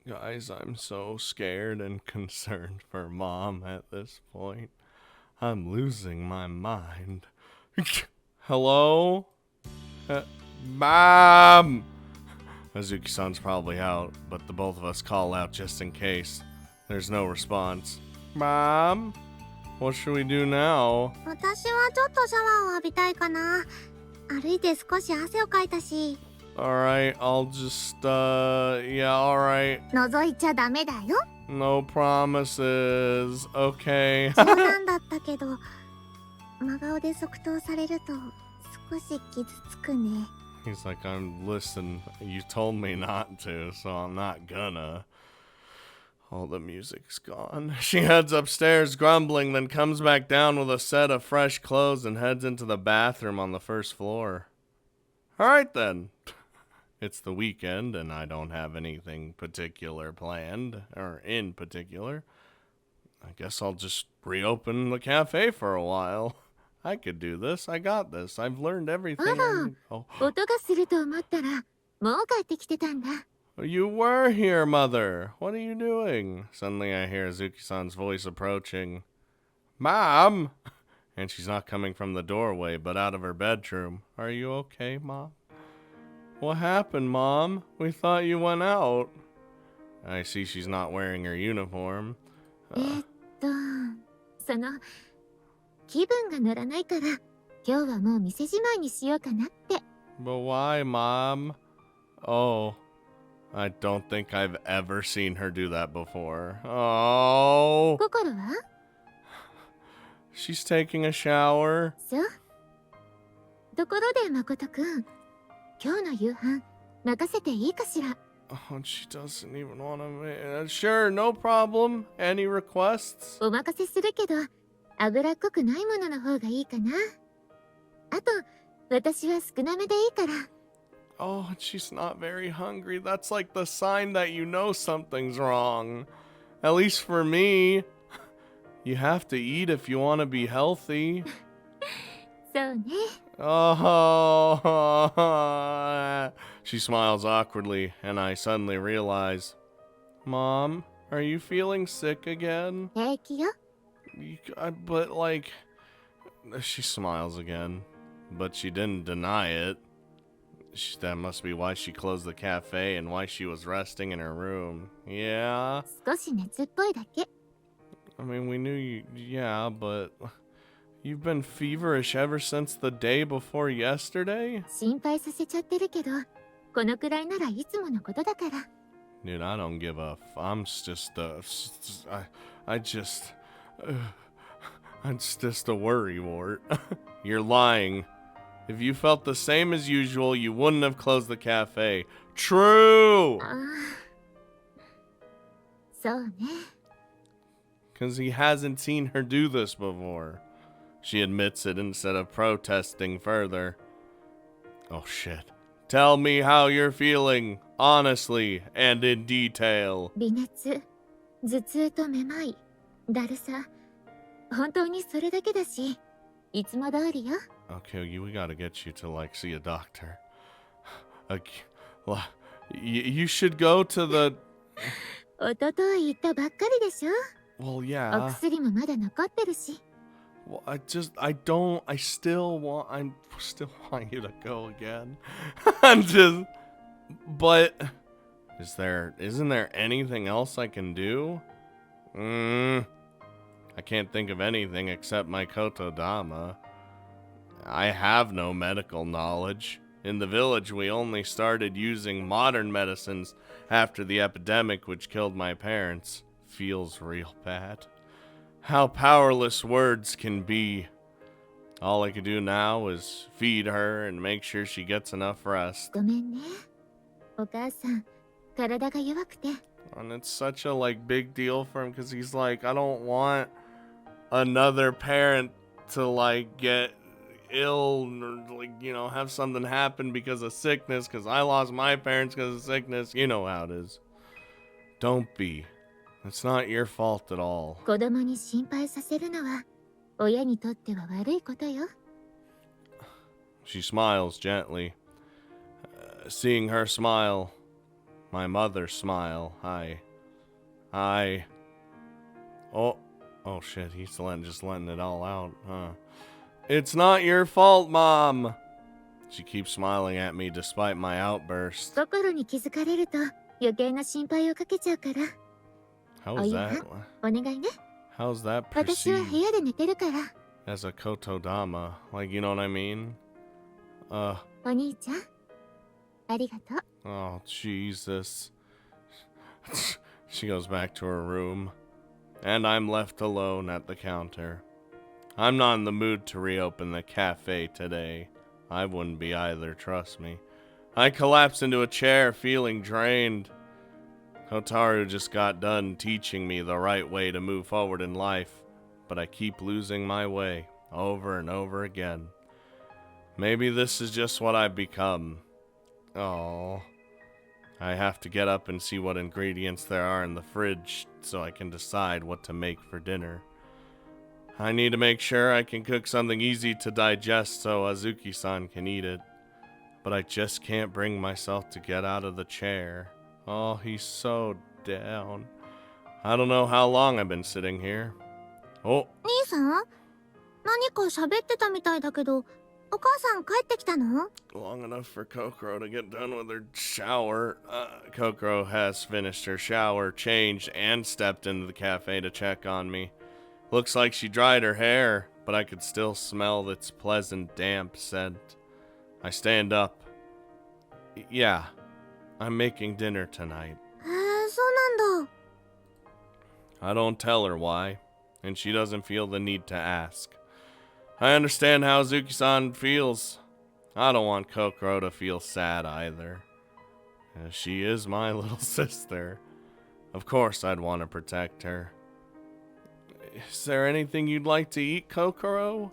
Guys, I'm so scared and concerned for Mom at this point. I'm losing my mind. Hello? Mom! Azuki-san's probably out, but the both of us call out just in case. There's no response. Mom? What should we do now? 私はちょっとシャワーを浴びたいかな。歩いて少し汗をかいたし。Alright, I'll just, yeah, alright. 覗いちゃダメだよ。No promises. Okay. 冗談だったけど、真顔で即答されると少し傷つくね。He's like, listen, you told me not to, so I'm not gonna. All the music's gone. She heads upstairs grumbling, then comes back down with a set of fresh clothes and heads into the bathroom on the first floor. Alright then. It's the weekend and I don't have anything particular planned, or in particular. I guess I'll just reopen the cafe for a while. I could do this. I got this. I've learned everything. Oh. 音がすると思ったら、もう帰ってきてたんだ。You were here, Mother. What are you doing? Suddenly I hear Azuki-san's voice approaching. Mom! And she's not coming from the doorway, but out of her bedroom. Are you okay, Mom? What happened, Mom? We thought you went out. I see she's not wearing her uniform. その、気分が乗らないから、今日はもう店じまいにしようかなって。But why, Mom? Oh, I don't think I've ever seen her do that before. Oh. 心は？ She's taking a shower. そう。ところで誠くん、今日の夕飯任せていいかしら？ Oh, she doesn't even want to. Sure, no problem. Any requests? お任せするけど、脂っこくないものの方がいいかな。あと、私は少なめでいいから。Oh, she's not very hungry. That's like the sign that you know something's wrong. At least for me. You have to eat if you want to be healthy. そうね。 Oh. She smiles awkwardly, and I suddenly realize, Mom, are you feeling sick again? 平気よ。 But like, she smiles again, but she didn't deny it. That must be why she closed the cafe and why she was resting in her room. Yeah? 少し熱っぽいだけ。 I mean, we knew you, yeah, but you've been feverish ever since the day before yesterday? 心配させちゃってるけど、このくらいならいつものことだから。 Dude, I don't give a I'm just it's just a worrywart. You're lying. If you felt the same as usual, you wouldn't have closed the cafe. True! そうね。 Because he hasn't seen her do this before. She admits it instead of protesting further. Oh shit. Tell me how you're feeling, honestly and in detail. 微熱、頭痛とめまい、だるさ。本当にそれだけだし、いつも通りよ。 Okay, we gotta get you to like see a doctor. You should go to the... 一昨日行ったばっかりでしょ。 Well, お yeah. 薬もまだ残ってるし。 Well, I still want you to go again. But isn't there anything else I can do? I can't think of anything except my kotodama. I have no medical knowledge. In the village, we only started using modern medicines after the epidemic which killed my parents. Feels real bad. How powerless words can be. All I can do now is feed her and make sure she gets enough rest. ごめんね。お母さん、体が弱くて。 And it's such a like big deal for him because he's like, I don't want another parent to like get ill or like, you know, have something happen because of sickness, because I lost my parents because of sickness. You know how it is. Don't be. It's not your fault at all. 子供に心配させるのは、親にとっては悪いことよ。 She smiles gently. Seeing her smile, My mother smile. Hi. Oh shit, he's just letting it all out, huh? It's not your fault, Mom. She keeps smiling at me despite my outburst. 心に気づかれると余計な心配をかけちゃうから。 How's that? お願いね。 How's that 私は部 perceived 屋で寝てるから。 as a kotodama? Like, you know what I mean? お兄ちゃん、ありがとう。 Oh, Jesus. She goes back to her room, and I'm left alone at the counter. I'm not in the mood to reopen the cafe today. I wouldn't be either, trust me. I collapse into a chair, feeling drained. Hotaru just got done teaching me the right way to move forward in life, but I keep losing my way over and over again. Maybe this is just what I've become. Oh, I have to get up and see what ingredients there are in the fridge so I can decide what to make for dinner. I need to make sure I can cook something easy to digest so Azuki-san can eat it. But I just can't bring myself to get out of the chair. Oh, he's so down. I don't know how long I've been sitting here. Oh. 兄さん、何か喋ってたみたいだけど、お母さん帰ってきたの？ Long enough for Kokoro to get done with her shower. Kokoro has finished her shower, changed, and stepped into the cafe to check on me. Looks like she dried her hair, but I could still smell its pleasant, damp scent. I stand up. Yeah, I'm making dinner tonight. そうなんだ。 I don't tell her why, and she doesn't feel the need to ask. I understand how Azuki-san feels. I don't want Kokoro to feel sad either. She is my little sister. Of course I'd want to protect her. Is there anything you'd like to eat, Kokoro?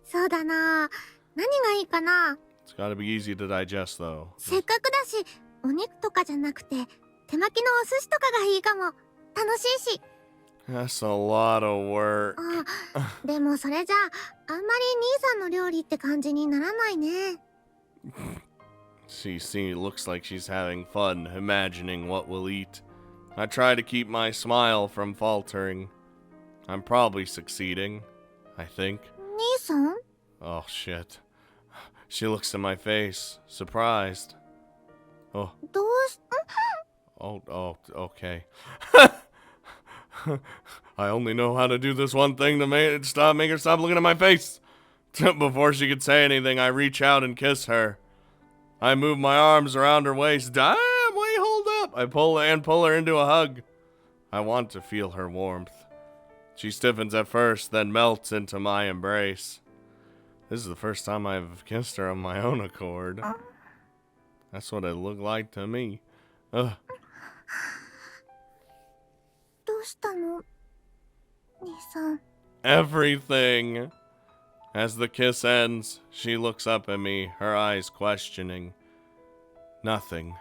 そうだな。何がいいかな。 It's gotta be easy to digest, though. せっかくだし、お肉とかじゃなくて、手巻きのお寿司とかがいいかも。楽しいし。 That's a lot of work. でもそれじゃあんまり兄さんの料理って感じにならないね。 She looks like she's having fun imagining what we'll eat. I try to keep my smile from faltering. I'm probably succeeding, I think. 兄さん？ Oh, shit. She looks in my face, surprised. Oh. どうし…Oh, okay. I only know how to do this one thing to make her stop looking at my face. Before she could say anything, I reach out and kiss her. I move my arms around her waist. Damn, wait, hold up. I pull her into a hug. I want to feel her warmth. She stiffens at first, then melts into my embrace. This is the first time I've kissed her on my own accord. That's what it looked like to me. どうしたの？兄さん。 Everything. As the kiss ends, she looks up at me, her eyes questioning. Nothing.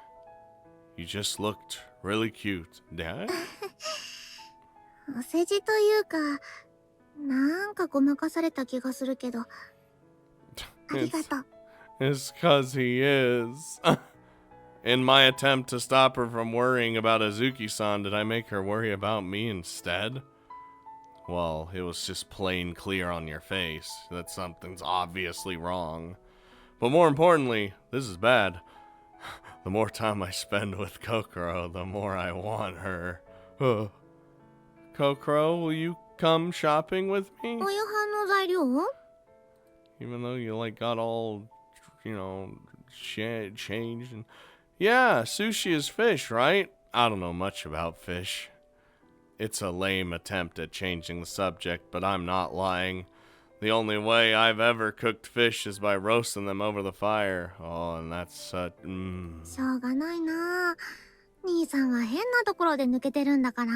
You just looked really cute, Dad? お世辞というか、なんかごまかされた気がするけど。ありがとう。 It's 'cause he is. In my attempt to stop her from worrying about Azuki-san, did I make her worry about me instead? Well, it was just plain clear on your face that something's obviously wrong. But more importantly, this is bad. The more time I spend with Kokoro, the more I want her. Kokoro, will you come shopping with me? お夕飯の材料？ Even though you got all, changed and... Yeah, sushi is fish, right? I don't know much about fish. It's a lame attempt at changing the subject, but I'm not lying. The only way I've ever cooked fish is by roasting them over the fire. Oh, and that's such... しょうがないな。兄さんは変なところで抜けてるんだから。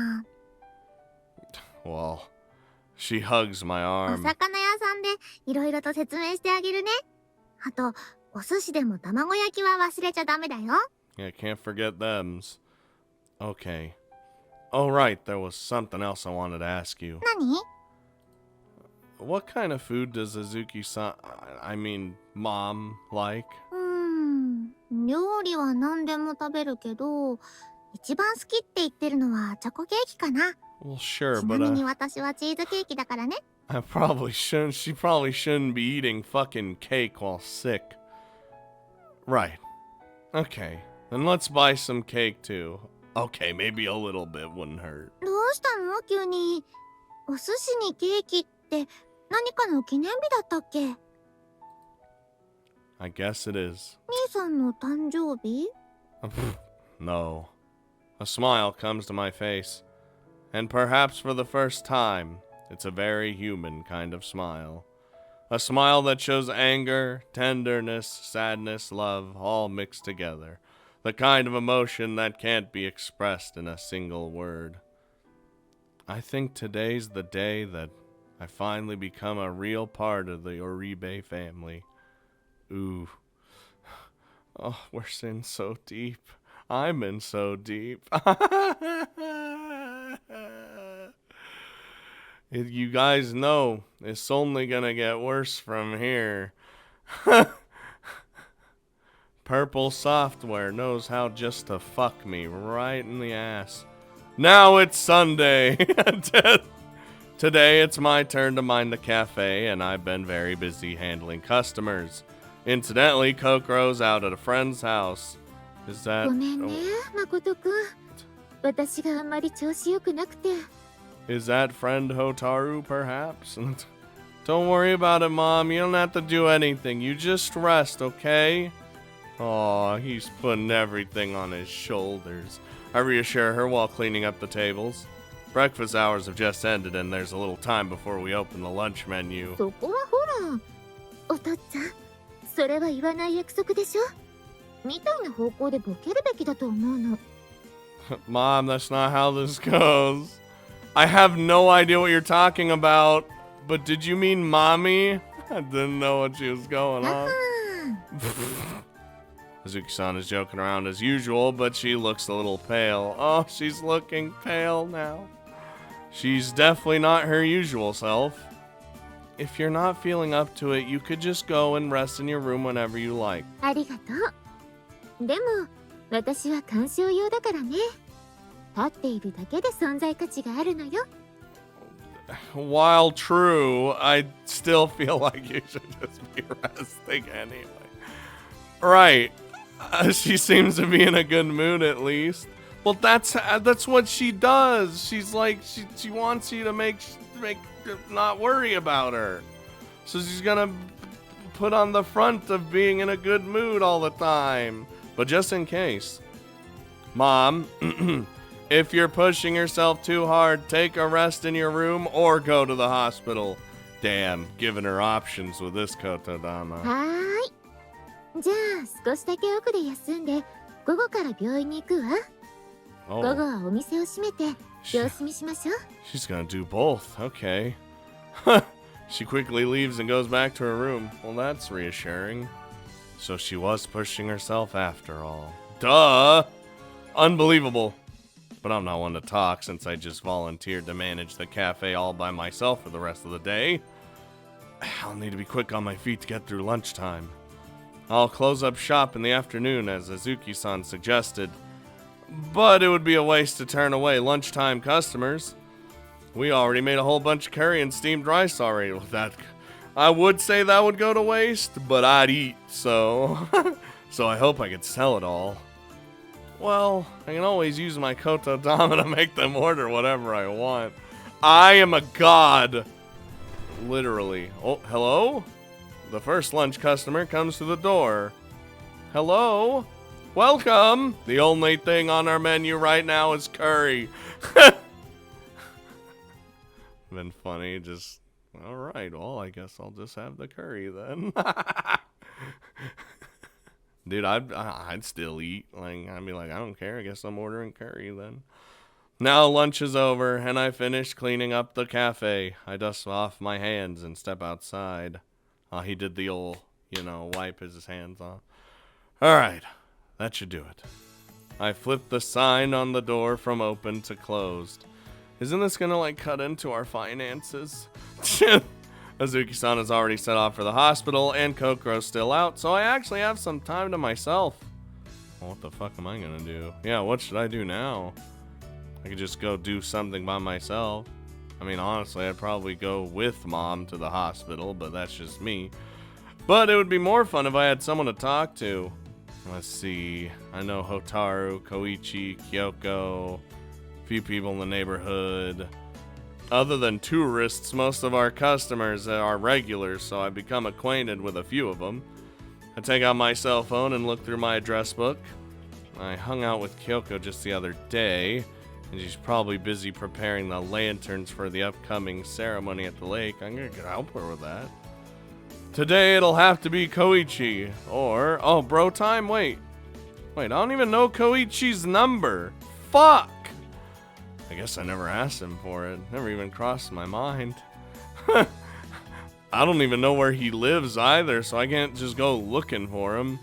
Well, she hugs my お arm. 魚屋さんでいろいろと説明してあげるね。あと、お寿司でも卵焼きは忘れちゃダメだよ。 Yeah, can't forget thems. Okay. Oh, right, there was something else I wanted to ask you. 何？ What kind of food does Azuki-san, I mean, Mom, like? 料理は何でも食べるけど、一番好きって言ってるのはチョコケーキかな。 Well, sure, ちな but みに私はチーズケーキだからね。 I probably shouldn't. She probably shouldn't be eating fucking cake while sick. Right. Okay. Then let's buy some cake too. Okay, maybe a little bit wouldn't hurt. どうしたの急に。お寿司にケーキって何かの記念日だったっけ？兄 I guess it is. さんの誕生日？ No. A smile comes to my face. And perhaps for the first time, it's a very human kind of smile. A smile that shows anger, tenderness, sadness, love, all mixed together. The kind of emotion that can't be expressed in a single word. I think today's the day that I finally become a real part of the Oribe family. Ooh. Oh, we're in so deep. I'm in so deep. You guys know it's only gonna get worse from here. Purple software knows how just to fuck me right in the ass. Now it's Sunday. Today it's my turn to mind the cafe, and I've been very busy handling customers. Incidentally, Kokoro's out at a friend's house. Is that... ごめんね、誠くん。私があんまり調子良くなくて。 Is that friend Hotaru, perhaps? Don't worry about it, Mom. You don't have to do anything. You just rest, okay? Aw, he's putting everything on his shoulders. I reassure her while cleaning up the tables. Breakfast hours have just ended, and there's a little time before we open the lunch menu. そこはほら。お父っつぁん、それは言わない約束でしょ。みたいな方向でボケるべきだと思うの。Mom, that's not how this goes. I have no idea what you're talking about, but did you mean mommy? I didn't know what she was going on. Azuki-san is joking around as usual, but she looks a little pale. Oh, she's looking pale now. She's definitely not her usual self. If you're not feeling up to it, you could just go and rest in your room whenever you like. ありがとう。でも、私は鑑賞用だからね。立っているだけで存在価値があるのよ。While true, I still feel like you should just be resting anyway. Right. She seems to be in a good mood at least. Well, that's what she does. She's like she wants you to make not worry about her. So she's gonna put on the front of being in a good mood all the time. But just in case, Mom, if you're pushing yourself too hard, take a rest in your room or go to the hospital. Damn, giving her options with this Kotodama. はーい。じゃあ少しだけ奥で休んで、午後から病院に行くわ。午後はお店を閉めて様子見しましょう。She's gonna do both. Okay. She quickly leaves and goes back to her room. Well, that's reassuring. So she was pushing herself after all. Duh! Unbelievable. But I'm not one to talk since I just volunteered to manage the cafe all by myself for the rest of the day. I'll need to be quick on my feet to get through lunchtime. I'll close up shop in the afternoon as Azuki-san suggested. But it would be a waste to turn away lunchtime customers. We already made a whole bunch of curry and steamed rice already with that. I would say that would go to waste, but I'd eat, so... so I hope I could sell it all. Well, I can always use my Kotodama to make them order whatever I want. I am a god. Literally. Oh, hello? The first lunch customer comes to the door. Hello? Welcome! The only thing on our menu right now is curry. Been funny, just... Alright, well, I guess I'll just have the curry then. Dude, I'd still eat. Like, I'd be like, I don't care. I guess I'm ordering curry then. Now lunch is over, and I finish cleaning up the cafe. I dust off my hands and step outside. He did the old, wipe his hands off. Alright, that should do it. I flip the sign on the door from open to closed. Isn't this gonna, cut into our finances? Azuki-san has already set off for the hospital, and Kokoro's still out, so I actually have some time to myself. Well, what the fuck am I gonna do? Yeah, what should I do now? I could just go do something by myself. I mean, honestly, I'd probably go with Mom to the hospital, but that's just me. But it would be more fun if I had someone to talk to. Let's see. I know Hotaru, Koichi, Kyoko, a few people in the neighborhood. Other than tourists, most of our customers are regulars, so I've become acquainted with a few of them. I take out my cell phone and look through my address book. I hung out with Kyoko just the other day, and she's probably busy preparing the lanterns for the upcoming ceremony at the lake. I'm gonna help her with that. Today it'll have to be Koichi, or, oh, bro time, wait, I don't even know Koichi's number. Fuck! I guess I never asked him for it. Never even crossed my mind. I don't even know where he lives either, so I can't just go looking for him.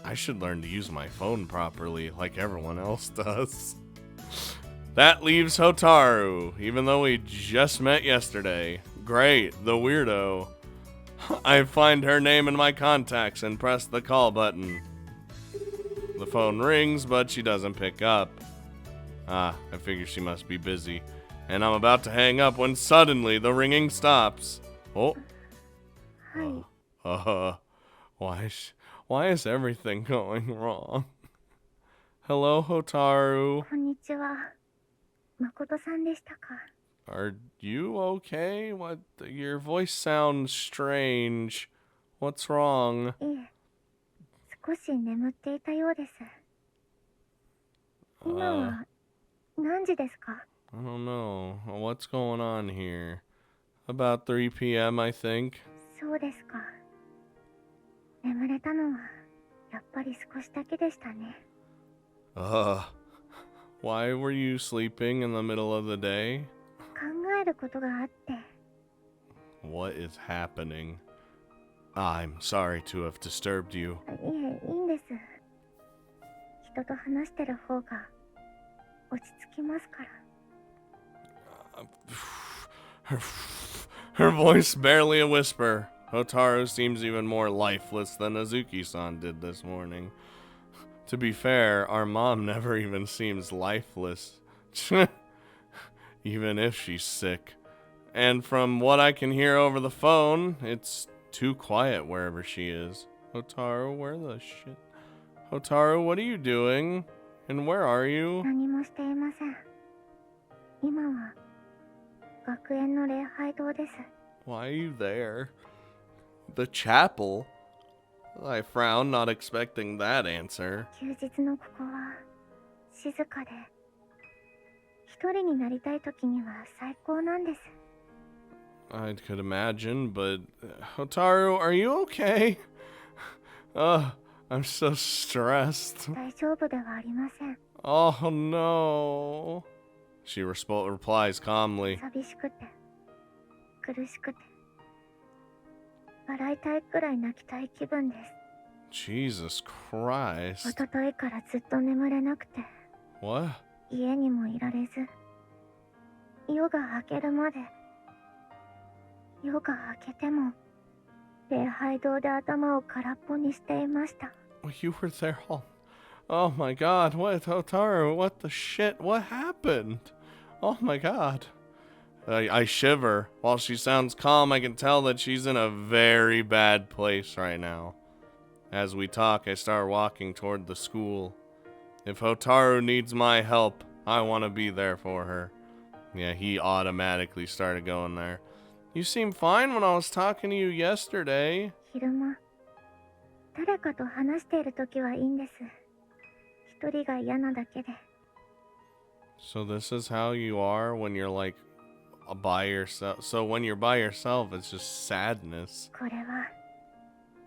I should learn to use my phone properly, like everyone else does. That leaves Hotaru, even though we just met yesterday. Great, the weirdo. I find her name in my contacts and press the call button. The phone rings, but she doesn't pick up. I figure she must be busy. And I'm about to hang up when suddenly the ringing stops. Oh. Why is everything going wrong? Hello, Hotaru. こんにちは。誠さんでしたか。 Are you okay? What? Your voice sounds strange. What's wrong? いえ、少し眠っていたようです。今は何時ですか？ I don't know. What's going on here? About 3 p.m., I think. そうですか。眠れたのはやっぱり少しだけでしたね。Why were you sleeping in the middle of the day? 考えることがあって。 What is happening? I'm sorry to have disturbed you. いえ、いいんです。人と話してる方が落ち着きますから。Her voice barely a whisper. Hotaru seems even more lifeless than Azuki-san did this morning. To be fair, our mom never even seems lifeless. Even if she's sick. And from what I can hear over the phone, it's too quiet wherever she is. Hotaru, where the shit? Hotaru, what are you doing? And where are you? 何もしていません。今は学園の礼拝堂です。 Why are you there? The chapel? I frowned, not expecting that answer. 休日のここは静かで、一人になりたい時には最高なんです。 I could imagine, but Hotaru, are you okay? I'm so stressed. 大丈夫ではありません。 Oh no. She replies calmly. 寂しくて、苦しくて、笑いたいくらい泣きたい気分です。 Jesus Christ. 一昨日からずっと眠れなくて、 What? 家にもいられず、夜が明けるまで、夜が明けても、礼拝堂で頭を空っぽにしていました。 You were there all... Oh my god, what, Hotaru, what the shit, what happened? Oh my god. I shiver. While she sounds calm, I can tell that she's in a very bad place right now. As we talk, I start walking toward the school. If Hotaru needs my help, I want to be there for her. Yeah, he automatically started going there. You seemed fine when I was talking to you yesterday. 昼間、誰かと話しているときはいいんです。一人が嫌なだけで。 So this is how you are when you're like by yourself. So when you're by yourself, it's just sadness. これは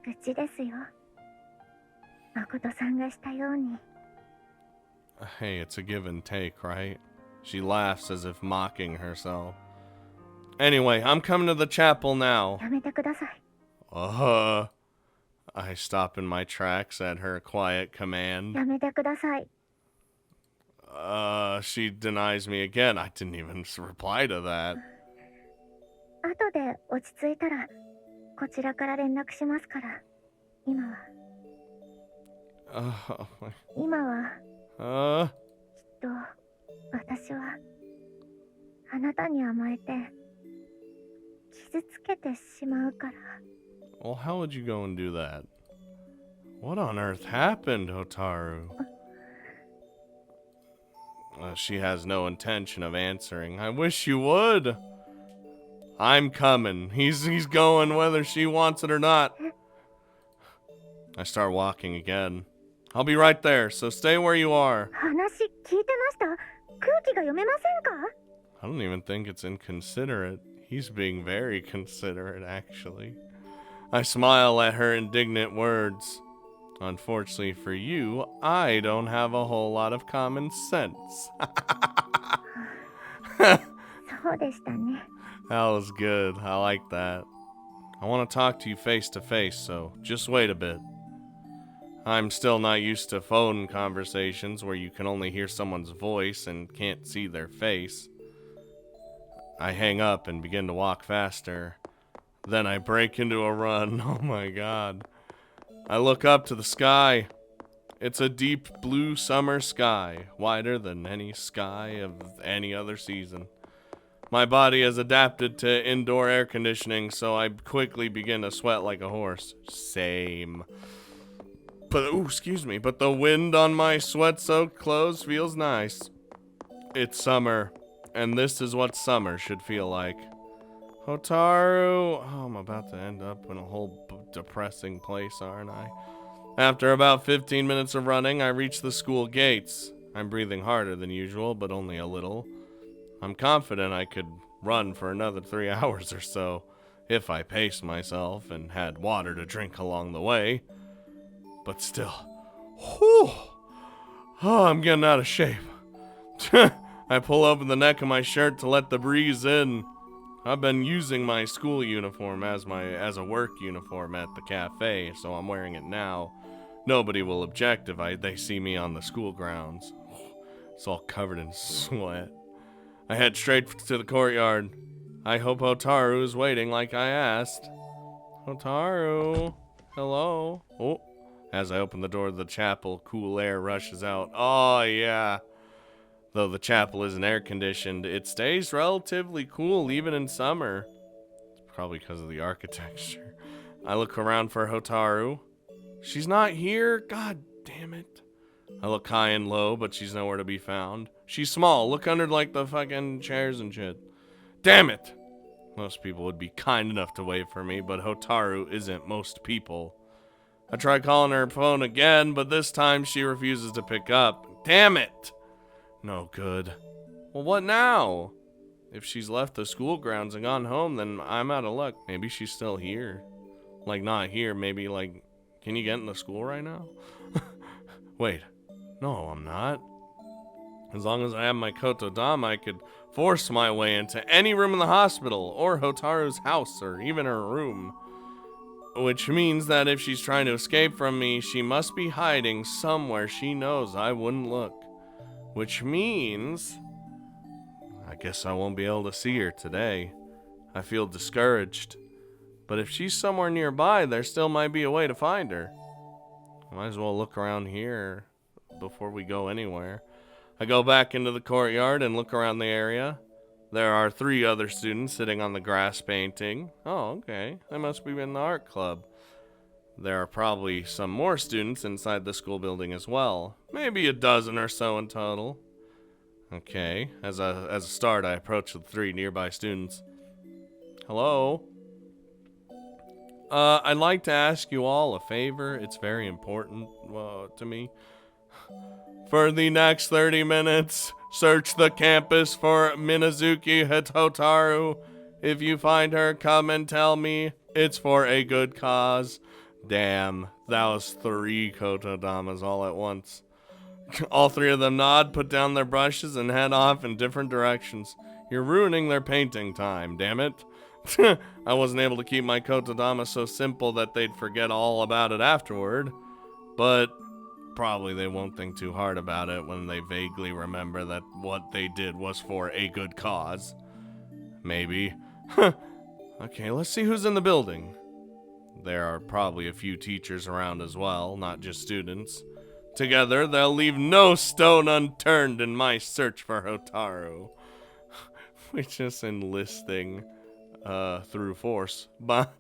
愚痴ですよ。誠さんがしたように。 Hey, it's a give and take, right? She laughs as if mocking herself. Anyway, I'm coming to the chapel now. やめてください。 I stop in my tracks at her quiet command. やめてください。 She denies me again. I didn't even reply to that. 後で落ち着いたら、こちらから連絡しますから。今は。Oh, my. 今は Uh, きっと私はあなたに甘えて傷つけてしまうから。 well, how would you go and do that? What on earth happened, Hotaru? She has no intention of answering. I wish you would. I'm coming. He's going whether she wants it or not. I start walking again. I'll be right there, so stay where you are. 話聞いてました？空気が読めませんか？ I don't even think it's inconsiderate. He's being very considerate, actually. I smile at her indignant words. Unfortunately for you, I don't have a whole lot of common sense. そうでしたね。 That was good. I like that. I want to talk to you face to face, so just wait a bit. I'm still not used to phone conversations where you can only hear someone's voice and can't see their face. I hang up and begin to walk faster. Then I break into a run. Oh my god. I look up to the sky. It's a deep blue summer sky, wider than any sky of any other season. My body has adapted to indoor air conditioning, so I quickly begin to sweat like a horse. Same. But the wind on my sweat-soaked clothes feels nice. It's summer, and this is what summer should feel like. Hotaru! Oh, I'm about to end up in a whole depressing place, aren't I? After about 15 minutes of running, I reach the school gates. I'm breathing harder than usual, but only a little. I'm confident I could run for another 3 hours or so, if I paced myself and had water to drink along the way. But still, whew, oh, I'm getting out of shape. I pull open the neck of my shirt to let the breeze in. I've been using my school uniform as a work uniform at the cafe, so I'm wearing it now. Nobody will object if they see me on the school grounds. It's all covered in sweat. I head straight to the courtyard. I hope Hotaru is waiting like I asked. Hotaru, hello. Oh. As I open the door of the chapel, cool air rushes out. Oh, yeah. Though the chapel isn't air-conditioned, it stays relatively cool even in summer. It's probably because of the architecture. I look around for Hotaru. She's not here? God damn it. I look high and low, but she's nowhere to be found. She's small. Look under, like, the fucking chairs and shit. Damn it! Most people would be kind enough to wait for me, but Hotaru isn't most people. I try calling her phone again, but this time she refuses to pick up. Damn it! No good. Well, what now? If she's left the school grounds and gone home, then I'm out of luck. Maybe she's still here. Like, not here, maybe, like, can you get in the school right now? Wait. No, I'm not. As long as I have my kotodama, I could force my way into any room in the hospital, or Hotaru's house, or even her room. Which means that if she's trying to escape from me, she must be hiding somewhere she knows I wouldn't look. Which means I guess I won't be able to see her today. I feel discouraged. But if she's somewhere nearby, there still might be a way to find her. I might as well look around here before we go anywhere. I go back into the courtyard and look around the area. There are 3 other students sitting on the grass painting. Oh, okay. They must be in the art club. There are probably some more students inside the school building as well. Maybe a dozen or so in total. Okay, as a start, I approach the 3 nearby students. Hello? I'd like to ask you all a favor. It's very important to me. For the next 30 minutes, search the campus for Minazuki Hotaru. If you find her, come and tell me. It's for a good cause. Damn, that was 3 kotodamas all at once. All 3 of them nod, put down their brushes, and head off in different directions. You're ruining their painting time, damn it. I wasn't able to keep my kotodama so simple that they'd forget all about it afterward. But probably they won't think too hard about it when they vaguely remember that what they did was for a good cause. Maybe. Okay, let's see who's in the building. There are probably a few teachers around as well, not just students. Together, they'll leave no stone unturned in my search for Hotaru. Which is enlisting through force. But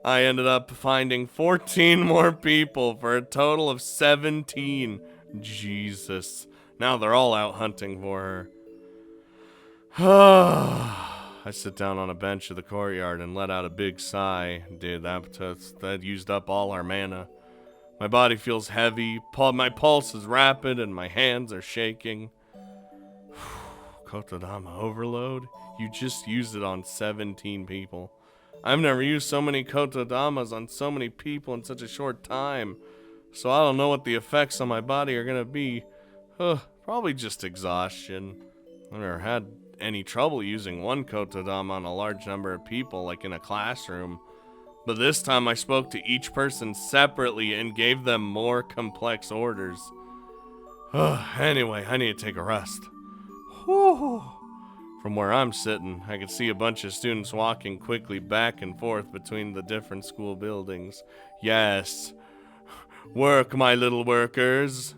I ended up finding 14 more people for a total of 17. Jesus. Now they're all out hunting for her. I sit down on a bench of the courtyard and let out a big sigh. Dude, that used up all our mana. My body feels heavy, my pulse is rapid, and my hands are shaking. Kotodama overload? You just used it on 17 people. I've never used so many kotodamas on so many people in such a short time. So I don't know what the effects on my body are gonna be. Probably just exhaustion. I've never had any trouble using one kotodama on a large number of people, like in a classroom. But this time I spoke to each person separately and gave them more complex orders. Anyway, I need to take a rest. Whew. From where I'm sitting, I can see a bunch of students walking quickly back and forth between the different school buildings. Yes. Work, my little workers.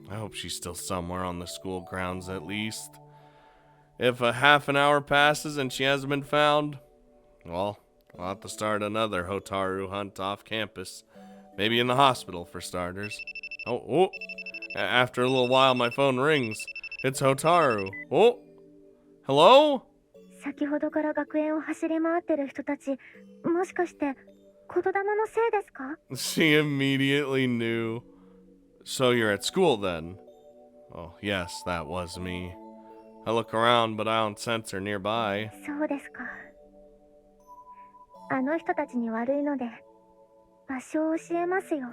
I hope she's still somewhere on the school grounds at least. If a half an hour passes and she hasn't been found, well, I'll have to start another Hotaru hunt off campus. Maybe in the hospital, for starters. Oh. After a little while, my phone rings. It's Hotaru. Oh. Hello? 先ほどから学園を走り回ってる人たち、もしかして言霊のせいですか? She immediately knew. So you're at school then? Oh, yes, that was me. I look around, but I don't sense her nearby. そうですか。あの人たちに悪いので、場所を教えますよ。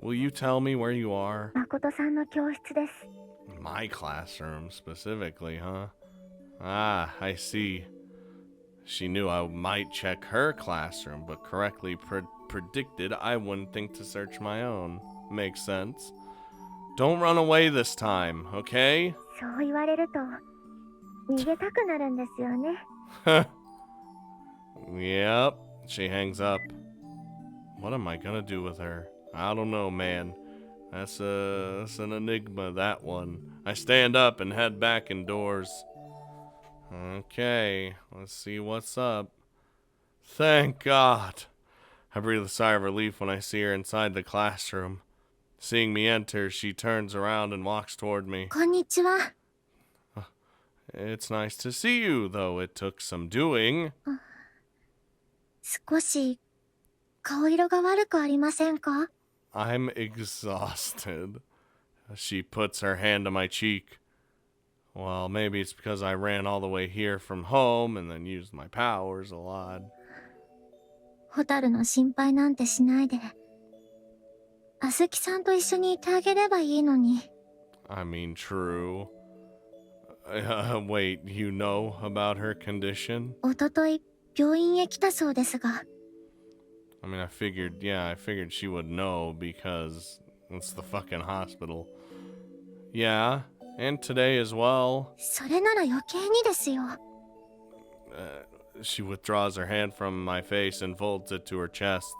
Will you tell me where you are? 誠さんの教室です。My classroom, specifically, huh? Ah, I see. She knew I might check her classroom, but correctly predicted I wouldn't think to search my own. Makes sense. Don't run away this time, okay? そう言われると、逃げたくなるんですよね。Yep, she hangs up. What am I gonna do with her? I don't know, man. That's an enigma, that one. I stand up and head back indoors. Okay, let's see what's up. Thank God. I breathe a sigh of relief when I see her inside the classroom. Seeing me enter, she turns around and walks toward me. こんにちは。It's nice to see you, though it took some doing. 少し顔色が悪くありませんか? I'm exhausted. She puts her hand on my cheek. Well, maybe it's because I ran all the way here from home and then used my powers a lot. ホタルの心配なんてしないで。あずきさんと一緒にいてあげればいいのに。I mean, true. Wait, you know about her condition? おととい病院へ来たそうですが。I mean, I figured she would know because it's the fucking hospital. Yeah, and today as well. それなら余計にですよ。She withdraws her hand from my face and folds it to her chest.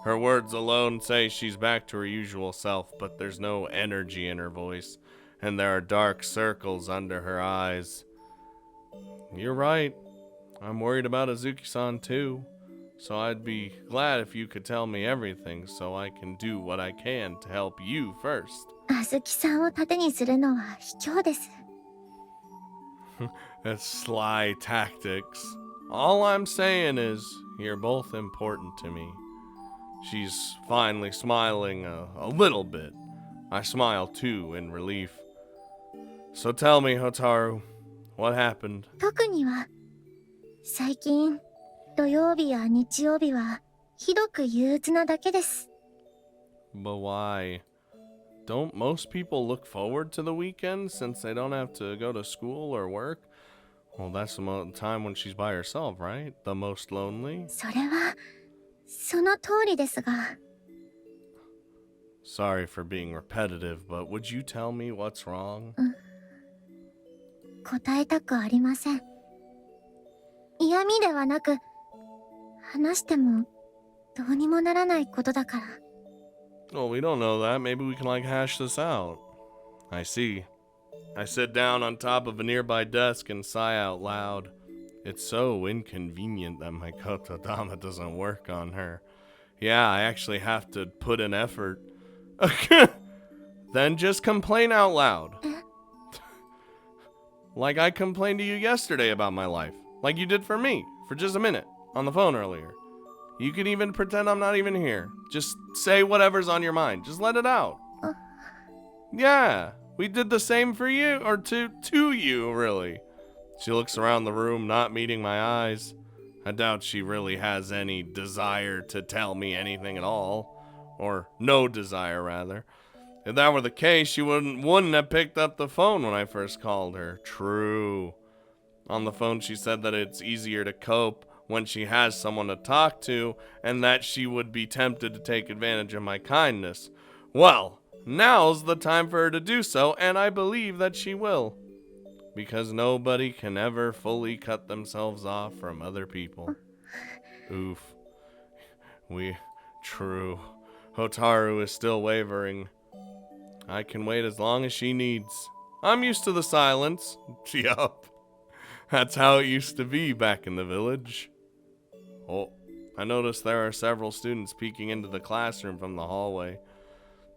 Her words alone say she's back to her usual self, but there's no energy in her voice, and there are dark circles under her eyes. You're right. I'm worried about Azuki-san too. So I'd be glad if you could tell me everything so I can do what I can to help you first. あずきさんを盾にするのは卑怯です。That's sly tactics. All I'm saying is, you're both important to me. She's finally smiling a little bit. I smile too in relief. So tell me, Hotaru, what happened? 特には、最近、土曜日や日曜日は、ひどく憂鬱なだけです。But why? Don't most people look forward to the weekend since they don't have to go to school or work? Well, that's the time when she's by herself, right? The most lonely? それは、その通りですが。Sorry for being repetitive, but would you tell me what's wrong? 答えたくありません。嫌味ではなく、話してもどうにもならないことだから。Well, we don't know that. Maybe we can, like, hash this out. I see. I sit down on top of a nearby desk and sigh out loud. It's so inconvenient that my kotodama doesn't work on her. Yeah, I actually have to put in effort. Then just complain out loud. Like I complained to you yesterday about my life. Like you did for me, for just a minute, on the phone earlier. You can even pretend I'm not even here. Just say whatever's on your mind. Just let it out. Yeah, we did the same for you, or to you, really. She looks around the room, not meeting my eyes. I doubt she really has any desire to tell me anything at all. Or no desire, rather. If that were the case, she wouldn't have picked up the phone when I first called her. True. On the phone, she said that it's easier to cope when she has someone to talk to, and that she would be tempted to take advantage of my kindness. Well, now's the time for her to do so, and I believe that she will. Because nobody can ever fully cut themselves off from other people. Oof. True. Hotaru is still wavering. I can wait as long as she needs. I'm used to the silence. Yup. That's how it used to be back in the village. Oh, I noticed there are several students peeking into the classroom from the hallway.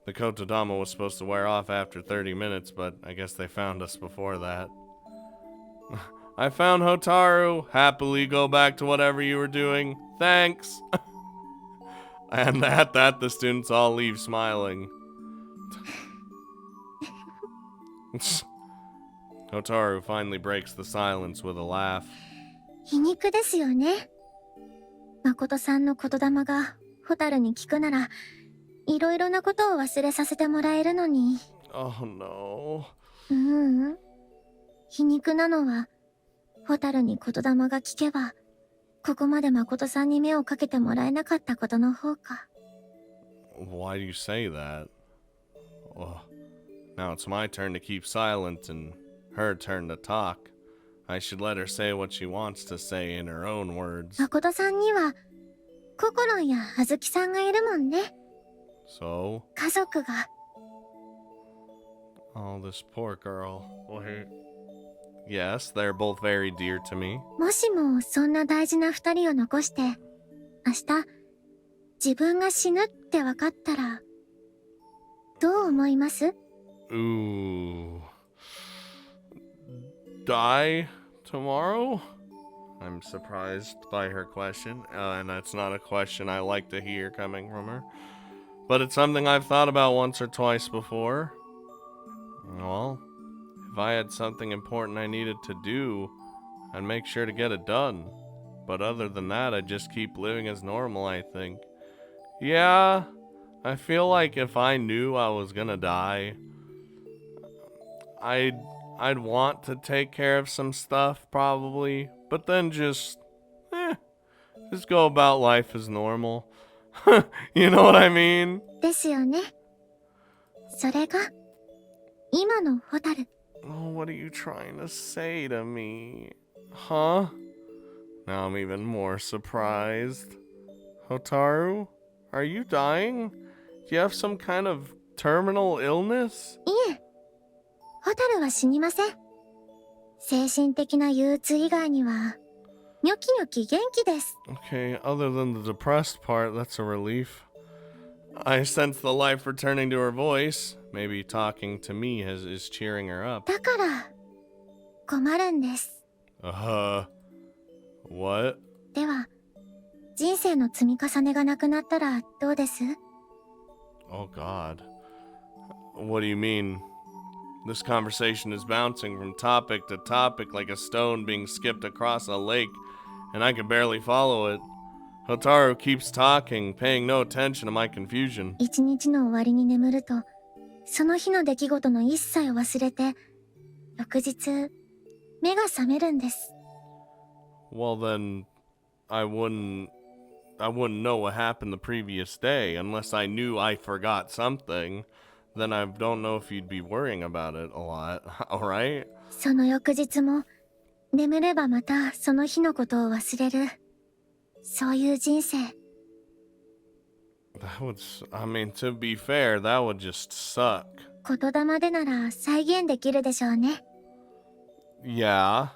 The kotodama was supposed to wear off after 30 minutes, but I guess they found us before that. I found Hotaru. Happily go back to whatever you were doing. Thanks. And at that, the students all leave smiling. Hotaru finally breaks the silence with a laugh. 皮肉ですよね。誠さんの言霊がホタルに聞くなら、いろいろなことを忘れさせてもらえるのに。Oh no. 皮肉なのは、ホタルに言霊が聞けば、ここまで誠さんに目をかけてもらえなかったことの方か。Why do you say that? Oh, now it's my turn to keep silent and her turn to talk. I should let her say what she wants to say in her own words. 誠さんには、ココロンやあずきさんがいるもんね。So? 家族が。Oh, this poor girl. Yes, they're both very dear to me. もしもそんな大事な二人を残して、明日、自分が死ぬって分かったら、どう思います？ Ooh. Die tomorrow? I'm surprised by her question, and that's not a question I like to hear coming from her. But it's something I've thought about once or twice before. Well, if I had something important I needed to do, I'd make sure to get it done. But other than that, I'd just keep living as normal, I think. Yeah, I feel like if I knew I was gonna die, I'd want to take care of some stuff, probably, but then just go about life as normal. You know what I mean? ですよね。それが、今のホタル。Oh, what are you trying to say to me? Huh? Now I'm even more surprised. Hotaru, are you dying? Do you have some kind of terminal illness? いえ、ホタルは死にません。精神的な憂鬱以外には、ニョキニョキ元気です。Okay, other than the depressed part, that's a relief. I sense the life returning to her voice. Maybe talking to me is cheering her up. だから、困るんです。What? では、人生の積み重ねがなくなったらどうです？ Oh God. What do you mean? This conversation is bouncing from topic to topic like a stone being skipped across a lake, and I can barely follow it. Hotaru keeps talking, paying no attention to my confusion. 一日の終わりに眠ると、その日の出来事の一切を忘れて、翌日、目が覚めるんです。Well then, I wouldn't know what happened the previous day unless I knew I forgot something. Then I don't know if you'd be worrying about it a lot, alright? その翌日も、眠ればまたその日のことを忘れる。そういう人生。I mean, to be fair, that would just suck. 言霊でなら再現できるでしょうね。Yeah,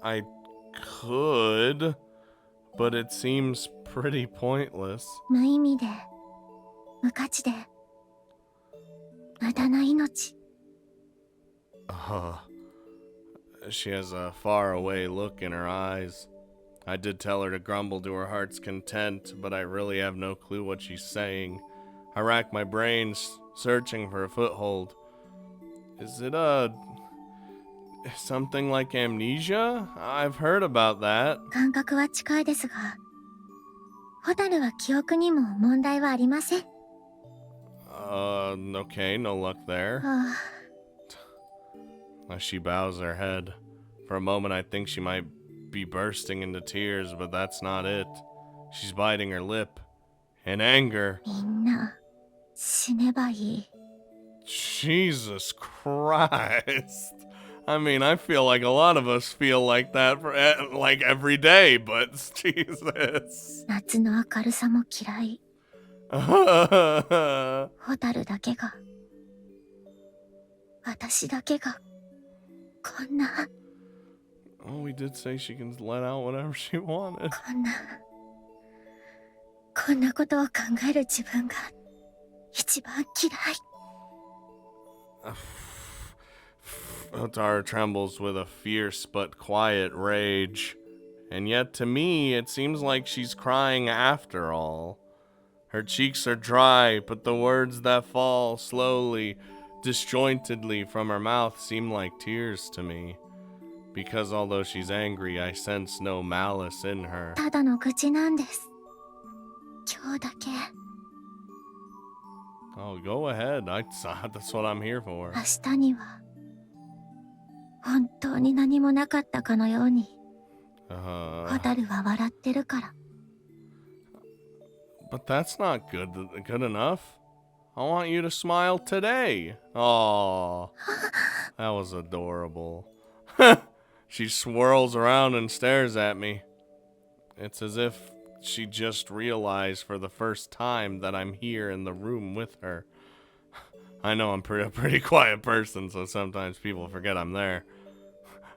I could, but it seems pretty pointless. 無意味で、無価値で、無駄な命。She has a faraway look in her eyes. I did tell her to grumble to her heart's content, but I really have no clue what she's saying. I rack my brains, searching for a foothold. Is it something like amnesia? I've heard about that. 感覚は近いですが、ホタルは記憶にも問題はありません。Okay, no luck there. As she bows her head. For a moment, I think she might be bursting into tears, but that's not it. She's biting her lip. In anger. みんな、死ねばいい。Jesus Christ. I mean, I feel like a lot of us feel like that for like every day, but Jesus. 夏の明るさも嫌い。ホタルだけが、私だけが、こんな。Well, we did say she can let out whatever she wanted. こんなことを考える自分が一番嫌い。Otara trembles with a fierce but quiet rage. And yet to me, it seems like she's crying after all. Her cheeks are dry, but the words that fall slowly, disjointedly from her mouth seem like tears to me. Because although she's angry, I sense no malice in her. ただの愚痴なんです。今日だけ。Oh, go ahead. That's what I'm here for. 明日には本当に何もなかったかのように、ホタルは笑ってるから。But that's not good enough. I want you to smile today. Aw, that was adorable. She swirls around and stares at me. It's as if she just realized for the first time that I'm here in the room with her. I know I'm a pretty quiet person, so sometimes people forget I'm there.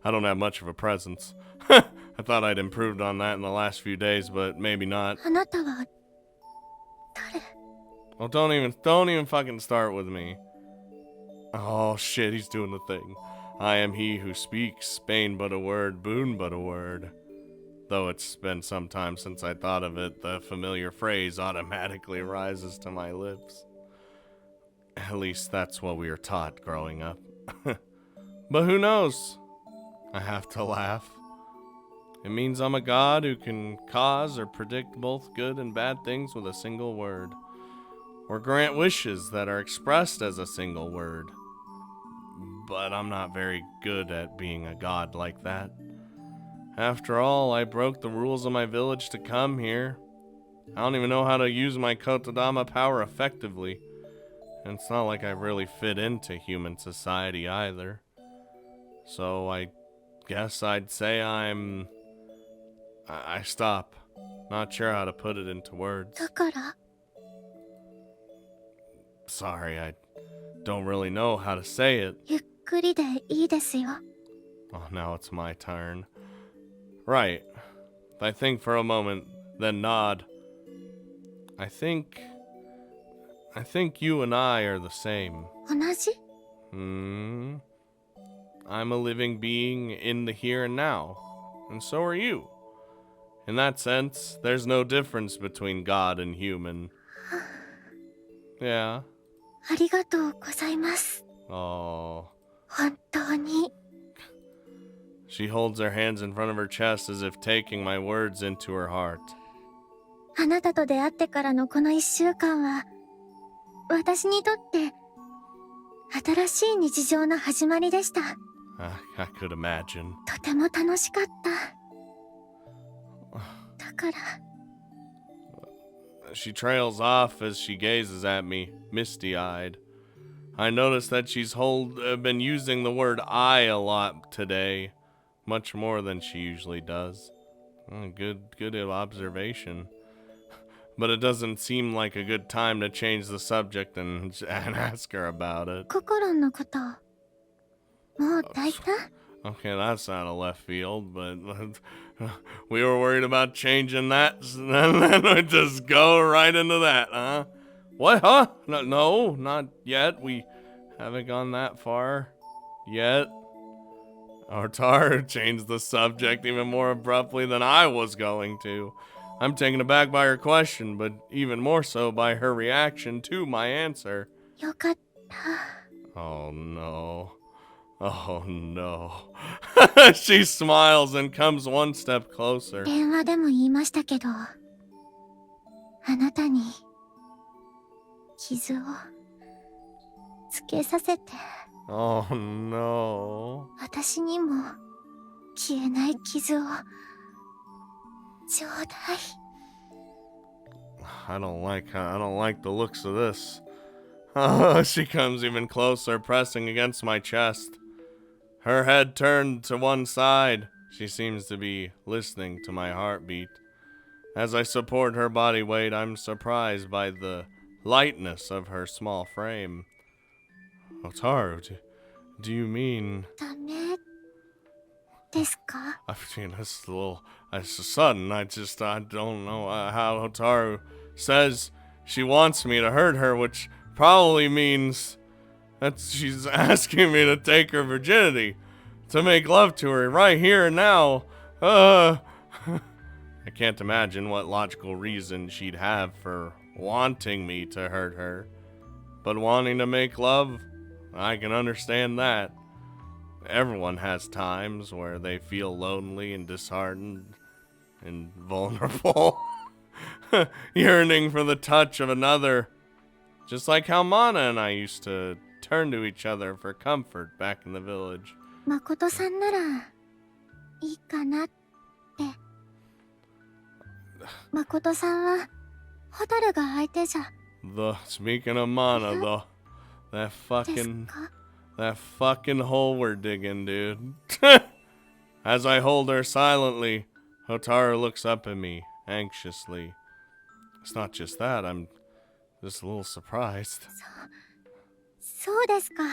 I don't have much of a presence. I thought I'd improved on that in the last few days, but maybe not. あなたは誰？ Well, don't even fucking start with me. Oh shit, he's doing the thing. I am he who speaks, bane but a word, boon but a word. Though it's been some time since I thought of it, the familiar phrase automatically rises to my lips. At least that's what we were taught growing up. But who knows? I have to laugh. It means I'm a god who can cause or predict both good and bad things with a single word. Or grant wishes that are expressed as a single word. But I'm not very good at being a god like that. After all, I broke the rules of my village to come here. I don't even know how to use my Kotodama power effectively. And it's not like I really fit into human society either. So I guess I'd say I stop. Not sure how to put it into words. だから Sorry, I don't really know how to say it. ゆっくりでいいですよ。 Oh, now it's my turn. Right. I think for a moment, then nod. I think you and I are the same. 同じ？ I'm a living being in the here and now, and so are you. In that sense, there's no difference between God and human. Yeah. ありがとうございます。 Oh. 本当に。 She holds her hands in front of her chest as if taking my words into her heart. あなたと出会ってからのこの1週間は、私にとって新しい日常の始まりでした。 I could imagine. とても楽しかった。だから。 She trails off as she gazes at me, misty-eyed. I notice that she's been using the word I a lot today, much more than she usually does. Good observation. but it doesn't seem like a good time to change the subject and ask her about it. 心のこと、もう抱いた？ Okay, that's out of left field, but we were worried about changing that, and then we just go right into that, huh? What, huh? No, not yet. We haven't gone that far yet. Otaru changed the subject even more abruptly than I was going to. I'm taken aback by her question, but even more so by her reaction to my answer. よかった。 Oh no. Oh no. She smiles and comes one step closer. 電話でも言いましたけど、あなたに傷をつけさせて、 Oh no. 私にも消えない傷をちょうだい。 I don't like the looks of this. She comes even closer, pressing against my chest. Her head turned to one side. She seems to be listening to my heartbeat. As I support her body weight, I'm surprised by the lightness of her small frame. Otaru, do you mean... ダメですか？ I mean, it's a little... It's sudden. I don't know how Otaru says she wants me to hurt her, which probably means that she's asking me to take her virginity, to make love to her right here and now. I can't imagine what logical reason she'd have for wanting me to hurt her. But wanting to make love, I can understand that. Everyone has times where they feel lonely and disheartened and vulnerable, yearning for the touch of another, just like how Mana and I used to turn to each other for comfort back in the village. 誠さんならいいかなって。誠さんはホタルが相手じゃ。 Speaking of Mana, though, that です fucking か？ that fucking hole we're digging, dude. As I hold her silently, Hotaru looks up at me anxiously. It's not just that, I'm just a little surprised. そうですか。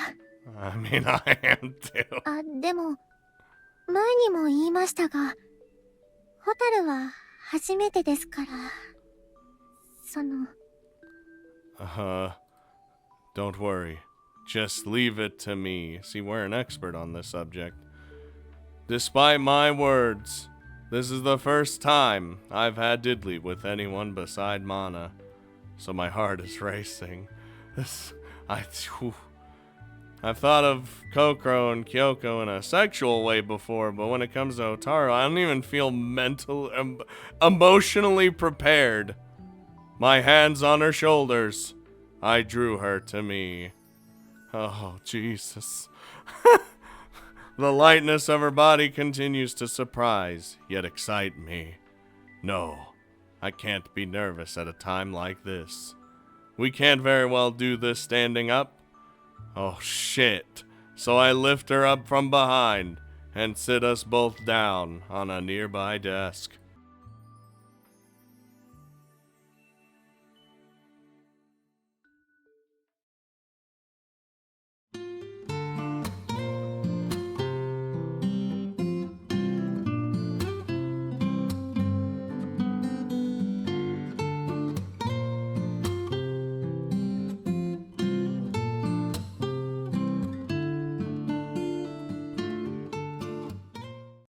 I mean, I am too. あ、でも前にも言いましたが、ホタルは初めてですから。その Don't worry. Just leave it to me. See, we're an expert on this subject. Despite my words, this is the first time I've had diddly with anyone beside Mana, so my heart is racing. I've thought of Kokoro and Kyoko in a sexual way before, but when it comes to Otaru, I don't even feel emotionally prepared. My hands on her shoulders, I drew her to me. Oh, Jesus. The lightness of her body continues to surprise, yet excite me. No, I can't be nervous at a time like this. We can't very well do this standing up. Oh, shit. So I lift her up from behind and sit us both down on a nearby desk.